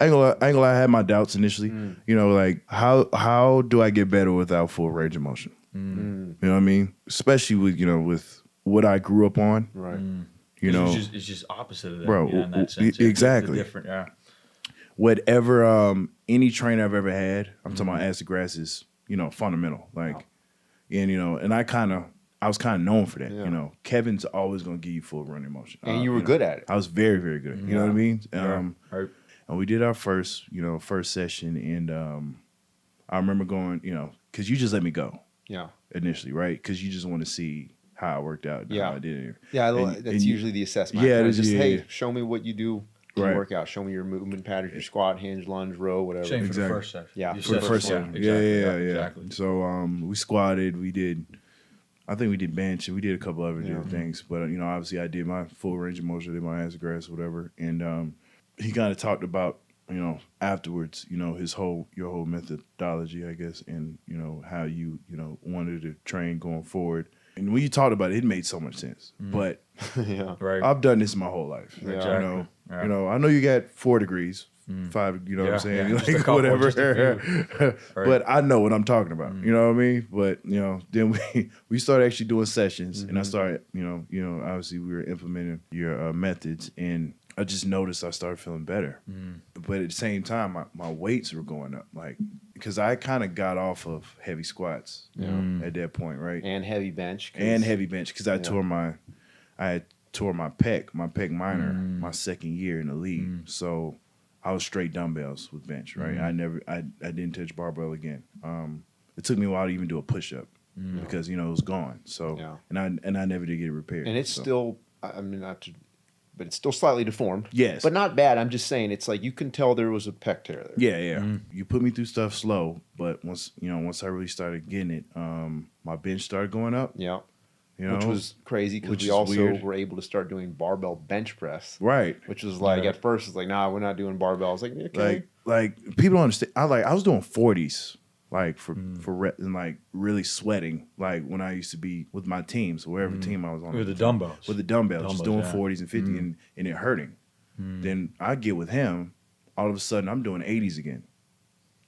I ain't gonna lie, I had my doubts initially. You know, like how do I get better without full range of motion? You know what I mean? Especially with with what I grew up on. Right. You know, it's just opposite of that, bro. in that sense. Exactly. The different, yeah. Whatever any trainer I've ever had, I'm talking about acid grass is fundamental. Like, and and I was kind of known for that. Yeah. Kevin's always gonna give you full running motion, And you were good at it. I was very, very good. You know what I mean? Right. And we did our first session, and I remember going, because you just let me go Yeah. initially, right? Because you just want to see how I worked out, and how I did it. Yeah, And that's usually the assessment. Yeah, It's just, hey, yeah. show me what you do in Right. the workout. Show me your movement patterns, your squat, hinge, lunge, row, whatever. Same for Exactly. the first session. Yeah, You for the said first before. session. Exactly. Yeah. Exactly. So we squatted, I think we did bench, and we did a couple other different things. But obviously I did my full range of motion, did my acid grass, whatever. And he kind of talked about afterwards, your whole methodology, I guess, and how you wanted to train going forward. And when you talked about it made so much sense. But Yeah. Right. I've done this my whole life. Yeah. Exactly. Yeah. I know you got 4 degrees, 5, what I'm saying? Yeah. Like, Just a couple, whatever. just a few. Right. But I know what I'm talking about. You know what I mean? But, then we started actually doing sessions, and I started, obviously we were implementing your methods, and I just noticed I started feeling better. But at the same time, my weights were going up, like, because I kind of got off of heavy squats at that point, right? And heavy bench. And heavy bench, because I tore my pec minor my second year in the league. So I was straight dumbbells with bench, right? I didn't touch barbell again. It took me a while to even do a push up because it was gone. So and I never did get it repaired. And it's still, I mean, but it's still slightly deformed. Yes. But not bad. I'm just saying, it's like you can tell there was a pec tear there. Yeah. You put me through stuff slow, but once I really started getting it, my bench started going up. Yeah. You know, Which was crazy because which we is also weird. were able to start doing barbell bench press. Right. Which was like, at first, it's like, nah, we're not doing barbell. I was like, okay. Like people don't understand. I was doing 40s, like for rep, and like really sweating, like when I used to be with my teams, wherever team I was on. With the dumbbells. With the dumbbells, just doing yeah. 40s and 50s and it hurting. Then I get with him, all of a sudden I'm doing 80s again,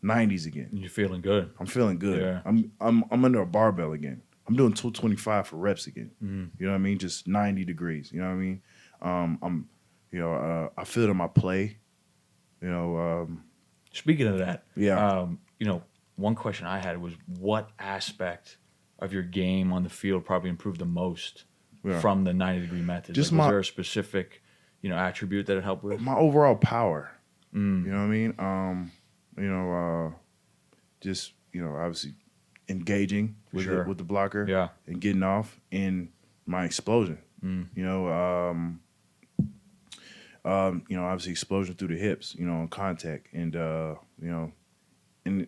90s again. You're feeling good. I'm feeling good. Yeah. I'm under a barbell again. I'm doing 225 for reps again. You know what I mean? Just 90 degrees. You know what I mean? I feel it in my play. Speaking of that, Yeah. one question I had was what aspect of your game on the field probably improved the most from the 90-degree method? Just was there a specific, attribute that it helped with? my overall power. You know what I mean? Just obviously engaging with Sure. with the blocker, Yeah. and getting off, and my explosion. Obviously explosion through the hips, on contact, and and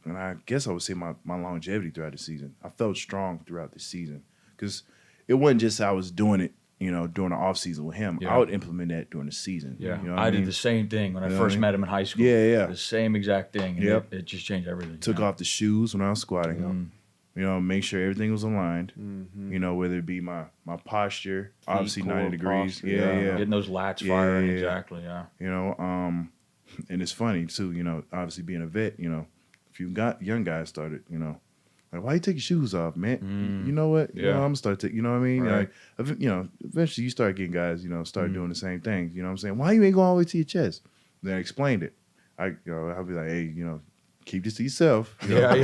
I guess I would say my longevity throughout the season. I felt strong throughout the season because it wasn't just I was doing it, during the off season with him. Yeah. I would implement that during the season. Yeah, You know what I mean? did the same thing when I You know what first I mean? met him in high school. Yeah. The same exact thing. And Yep. it just changed everything. Took off the shoes when I was squatting. Make sure everything was aligned. Whether it be my posture, obviously 90 core, degrees. posture, Yeah. Getting those lats firing, Yeah. exactly, yeah. And it's funny too, obviously being a vet, a few young guys started, like, why you take your shoes off, man? You know what? Yeah. I'm gonna start taking, you know what I mean? Right. Like, eventually you start getting guys, start doing the same things. You know what I'm saying? Why you ain't going all the way to your chest? Then I explained it. I'll be like, hey, keep this to yourself. Yeah.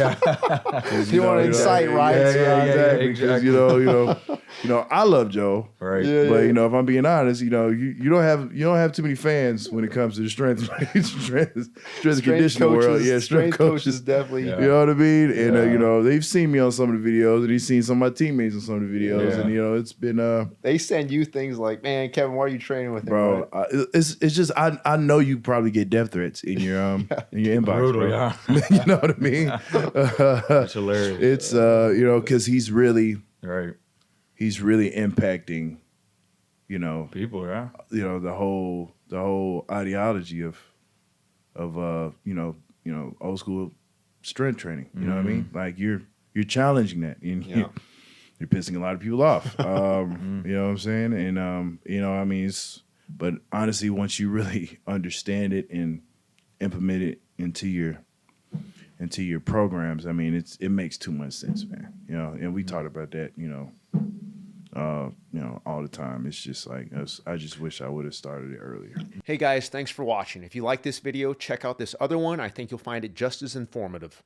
You want to incite riots. Yeah, exactly. exactly. Because I love Joe. Right. Yeah. But if I'm being honest, you don't have too many fans when it comes to the strength and conditioning world. Yeah, strength coaches definitely. Yeah. You know what I mean? And Yeah. they've seen me on some of the videos, and he's seen some of my teammates on some of the videos, Yeah. and it's been They send you things like, man, Kevin, why are you training with him? bro. It's just I know you probably get death threats in your inbox, Brutal, bro. yeah. You know what I mean? That's hilarious. It's because he's really Right. impacting, People, yeah. the whole ideology of old school strength training. You know what I mean? Like you're challenging that, and you're pissing a lot of people off. You know what I'm saying? And I mean, But honestly, once you really understand it and implement it into your programs, I mean, it makes too much sense, man. You know, and we talked about that, all the time. It's just like I just wish I would have started it earlier. Hey guys, thanks for watching. If you like this video, check out this other one. I think you'll find it just as informative.